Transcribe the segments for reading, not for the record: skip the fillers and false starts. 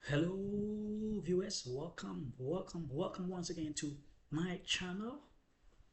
Hello, viewers. Welcome once again to my channel,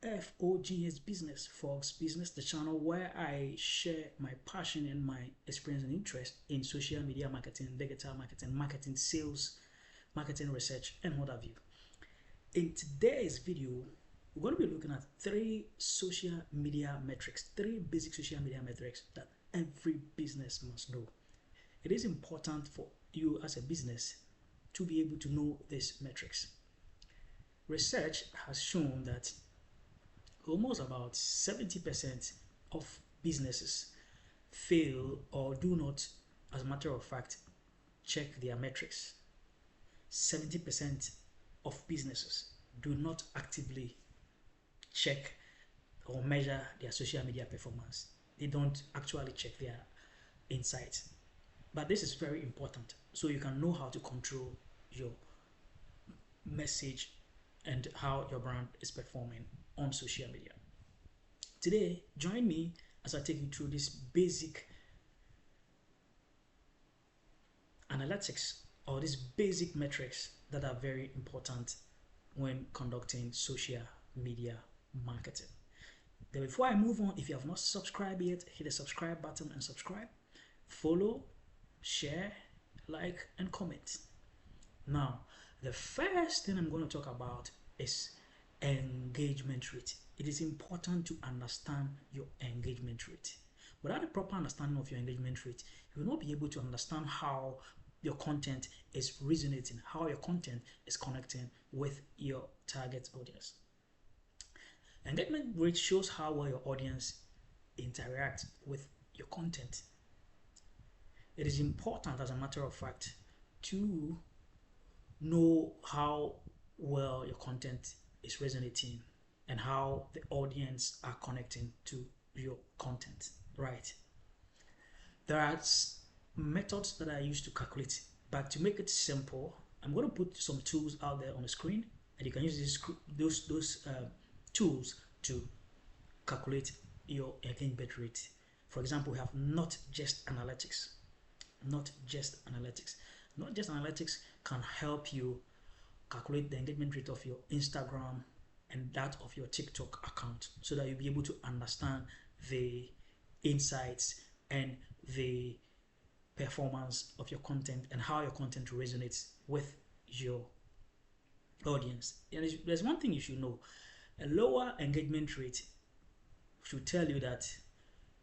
FOGS Business, Fox Business, the channel where I share my passion and my experience and interest in social media marketing, digital marketing, marketing sales, marketing research, and what have you. In today's video, we're going to be looking at three social media metrics, three basic social media metrics that every business must know. It is important for you as a business to be able to know these metrics. Research has shown that almost about 70% of businesses fail or do not, as a matter of fact, check their metrics. 70% of businesses do not actively check or measure their social media performance. They don't actually check their insights. But this is very important so you can know how to control your message and how your brand is performing on social media. Today, join me as I take you through this basic analytics or these basic metrics that are very important when conducting social media marketing. Then before I move on, if you have not subscribed yet, hit the subscribe button and subscribe. Follow, share, like, and comment. Now, the first thing I'm going to talk about is engagement rate. It is important to understand your engagement rate. Without a proper understanding of your engagement rate, you will not be able to understand how your content is resonating, how your content is connecting with your target audience. Engagement rate shows how well your audience interacts with your content. It is important, as a matter of fact, to know how well your content is resonating and how the audience are connecting to your content, right? There are methods that I use to calculate, but to make it simple, I'm going to put some tools out there on the screen, and you can use those tools to calculate your engagement rate. For example, we have Not Just Analytics. Not Just Analytics. Not Just Analytics can help you calculate the engagement rate of your Instagram and that of your TikTok account so that you'll be able to understand the insights and the performance of your content and how your content resonates with your audience. And there's one thing you should know. A lower engagement rate should tell you that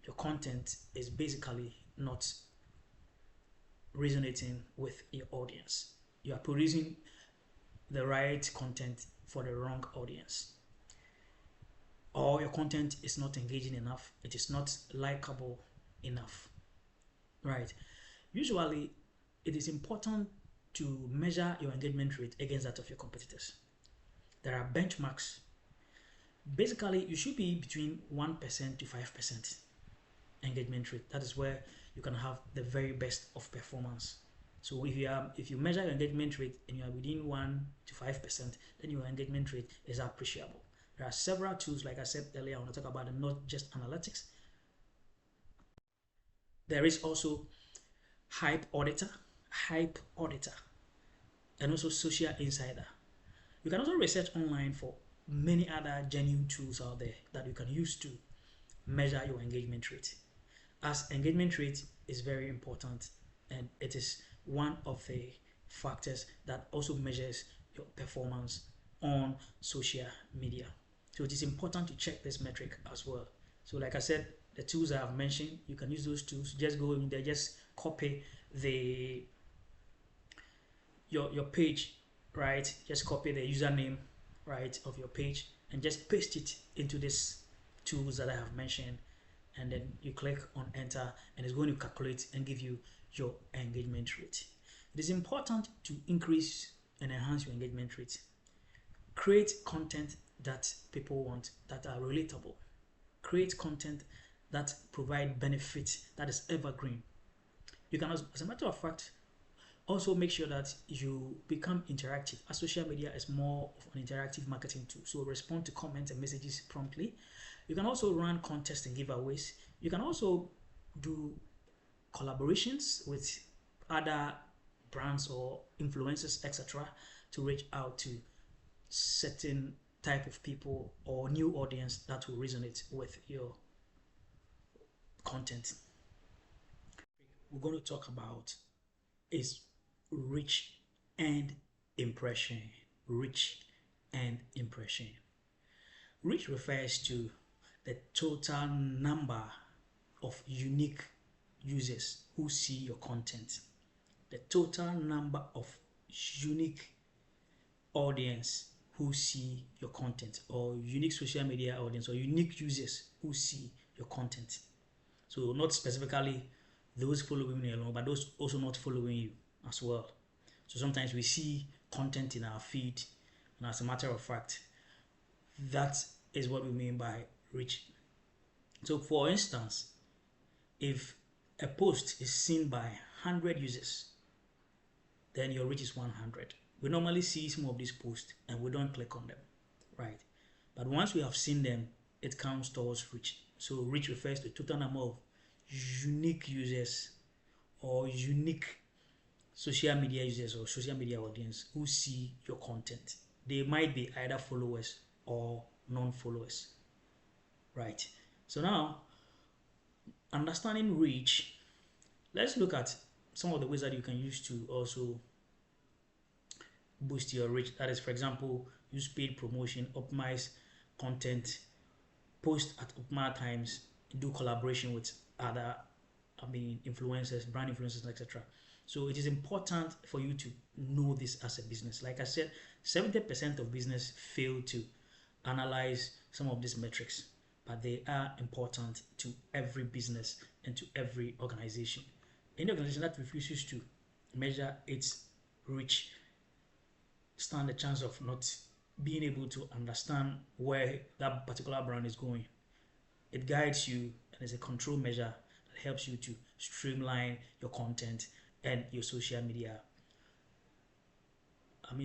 your content is basically not resonating with your audience. You are producing the right content for the wrong audience, or your content is not engaging enough, it is not likable enough, right? Usually it is important to measure your engagement rate against that of your competitors. There are benchmarks. Basically, you should be between 1% to 5% engagement rate. That is where you can have the very best of performance. So if you measure your engagement rate and you are within 1 to 5%, then your engagement rate is appreciable. There are several tools, like I said earlier. I want to talk about Not Just Analytics. There is also Hype Auditor, and also Social Insider. You can also research online for many other genuine tools out there that you can use to measure your engagement rate, as engagement rate is very important and it is one of the factors that also measures your performance on social media. So it is important to check this metric as well. So like I said, the tools I have mentioned, you can use those tools. Just go in there, just copy your page, right? Just copy the username, right, of your page and just paste it into this tools that I have mentioned, and then you click on enter and it's going to calculate and give you your engagement rate. It is important to increase and enhance your engagement rate. Create content that people want, that are relatable. Create content that provide benefit, that is evergreen. You can, as a matter of fact, also make sure that you become interactive, as social media is more of an interactive marketing tool. So respond to comments and messages promptly. You can also run contests and giveaways. You can also do collaborations with other brands or influencers, etc., to reach out to certain type of people or new audience that will resonate with your content. We're going to talk about is reach and impression. Reach and impression. Reach refers to the total number of unique users who see your content. The total number of unique audience who see your content, or unique social media audience, or unique users who see your content. So not specifically those following you alone, but those also not following you as well. So sometimes we see content in our feed, and as a matter of fact, that is what we mean by reach. So for instance, if a post is seen by 100 users, then your reach is 100. We normally see some of these posts and we don't click on them, right? But once we have seen them, it counts towards reach. So reach refers to total number of unique users or unique social media users or social media audience who see your content. They might be either followers or non-followers, right? So now, understanding reach, let's look at some of the ways that you can use to also boost your reach. That is, for example, use paid promotion, optimize content, post at optimal times, do collaboration with other influencers, brand influencers, etc. So it is important for you to know this as a business. Like I said, 70% of business fail to analyze some of these metrics, but they are important to every business and to every organization. Any organization that refuses to measure its reach stand a chance of not being able to understand where that particular brand is going. It guides you and is a control measure that helps you to streamline your content and your social media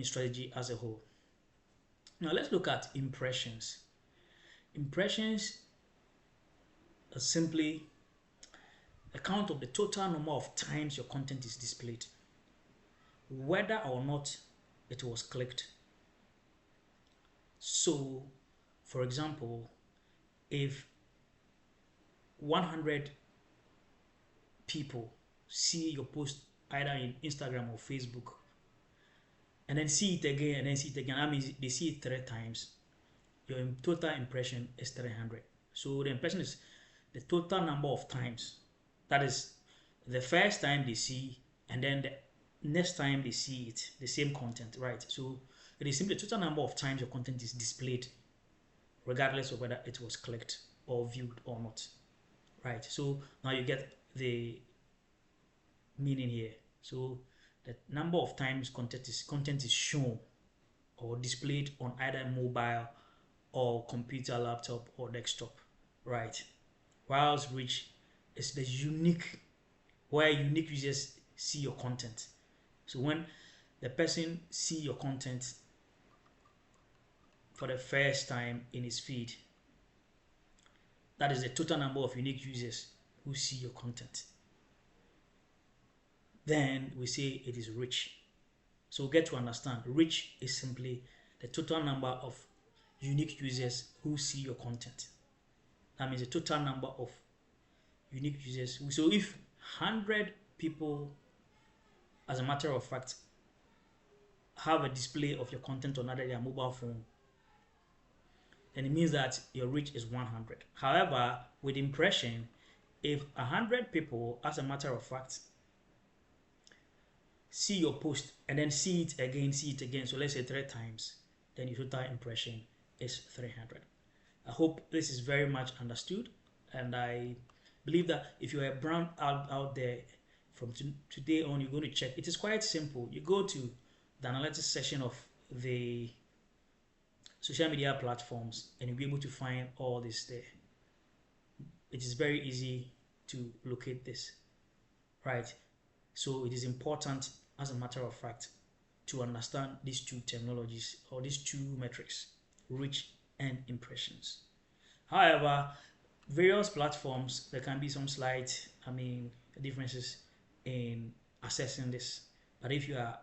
strategy as a whole. Now let's look at impressions. Impressions are simply a count of the total number of times your content is displayed, whether or not it was clicked. So, for example, if 100 people see your post either in Instagram or Facebook, and then see it again and then see it again, that means they see it 3 times, your total impression is 300. So the impression is the total number of times. That is the first time they see, and then the next time they see it, the same content, right? So it is simply the total number of times your content is displayed, regardless of whether it was clicked or viewed or not, right? So now you get the meaning here. So the number of times content is shown or displayed on either mobile or computer, laptop, or desktop, right? Whilst reach is the unique, where unique users see your content. So when the person see your content for the first time in his feed, that is the total number of unique users who see your content. Then we say it is reach. So get to understand, reach is simply the total number of unique users who see your content. That means the total number of unique users. So if 100 people, as a matter of fact, have a display of your content on their mobile phone, then it means that your reach is 100. However, with impression, if 100 people, as a matter of fact, see your post and then see it again, so let's say 3 times, then your total impression is 300. I hope this is very much understood, and I believe that if you're a brand out there, from today on, you're going to check. It is quite simple. You go to the analytics section of the social media platforms and you'll be able to find all this there. It is very easy to locate this, right? So it is important, as a matter of fact, to understand these 2 terminologies or these 2 metrics, reach and impressions. However, various platforms, there can be some slight differences in assessing this. But if you are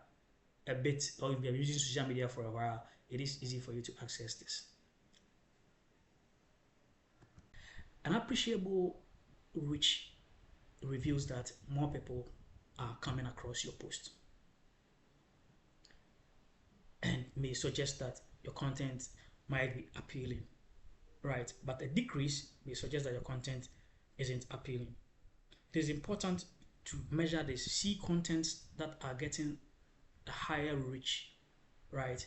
a bit, or if you are using social media for a while, it is easy for you to access this. An appreciable reach reveals that more people are coming across your post and may suggest that your content might be appealing, right? But a decrease may suggest that your content isn't appealing. It is important to measure this, see contents that are getting a higher reach, right?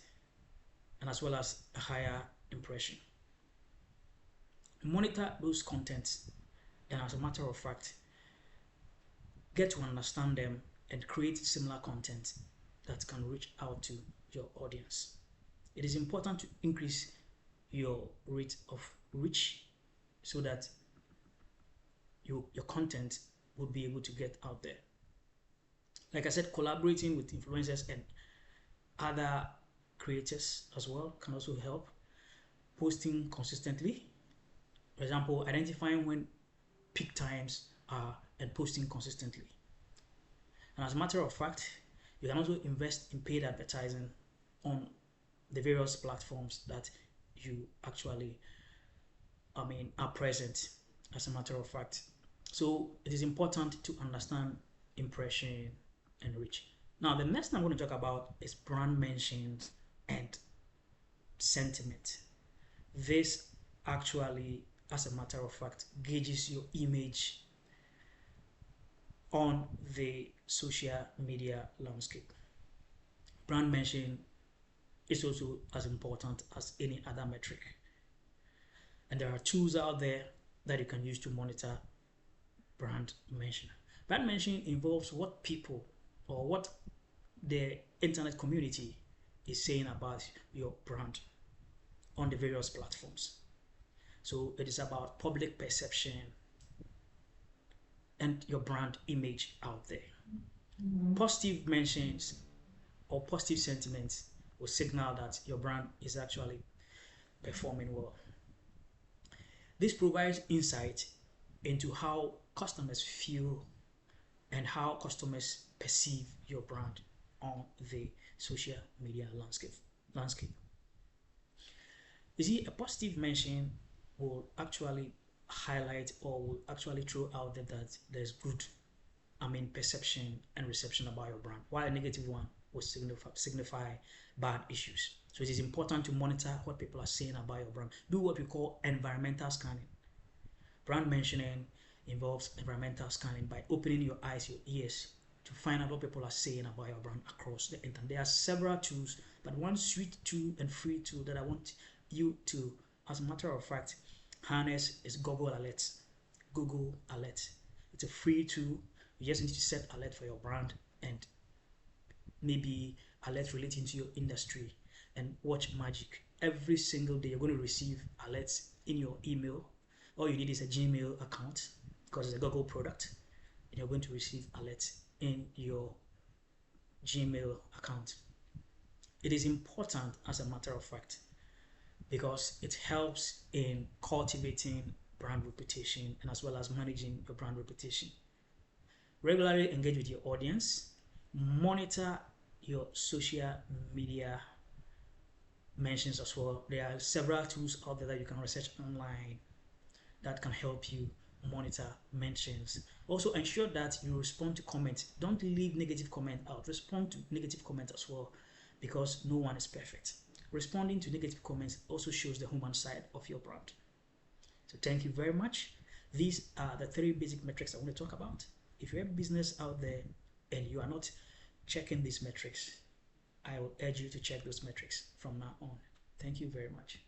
And as well as a higher impression. Monitor those contents, and as a matter of fact, get to understand them and create similar content that can reach out to your audience. It is important to increase your rate of reach so that your content will be able to get out there. Like I said, collaborating with influencers and other creators as well can also help. Posting consistently, for example, identifying when peak times are and posting consistently. And as a matter of fact, you can also invest in paid advertising on the various platforms that you actually are present, as a matter of fact. So it is important to understand impression and reach. Now, the next thing I'm going to talk about is brand mentions and sentiment. This actually, as a matter of fact, gauges your image on the social media landscape. Brand mention is also as important as any other metric. And there are tools out there that you can use to monitor brand mention. Brand mention involves what people or what the internet community is saying about your brand on the various platforms. So it is about public perception and your brand image out there. Positive mentions or positive sentiments will signal that your brand is actually performing well. This provides insight into how customers feel and how customers perceive your brand on the social media landscape. You see, a positive mention will actually highlight or will actually throw out that there's good perception and reception about your brand, while a negative one will signify bad issues. So it is important to monitor what people are saying about your brand. Do what we call environmental scanning. Brand mentioning involves environmental scanning by opening your eyes, your ears, to find out what people are saying about your brand across the internet. There are several tools, but one sweet tool and free tool that I want you to, as a matter of fact, harness is Google Alerts. Google Alerts. It's a free tool. You just need to set alert for your brand and maybe alert relating to your industry, and watch magic. Every single day you're going to receive alerts in your email. All you need is a Gmail account because it's a Google product, and you're going to receive alerts in your Gmail account. It is important, as a matter of fact, because it helps in cultivating brand reputation and as well as managing your brand reputation. Regularly engage with your audience. Monitor your social media mentions as well. There are several tools out there that you can research online that can help you monitor mentions. Also ensure that you respond to comments. Don't leave negative comment out. Respond to negative comments as well, because no one is perfect. Responding to negative comments also shows the human side of your brand. So thank you very much. These are the 3 basic metrics I want to talk about. If you have a business out there and you are not checking these metrics, I will urge you to check those metrics from now on. Thank you very much.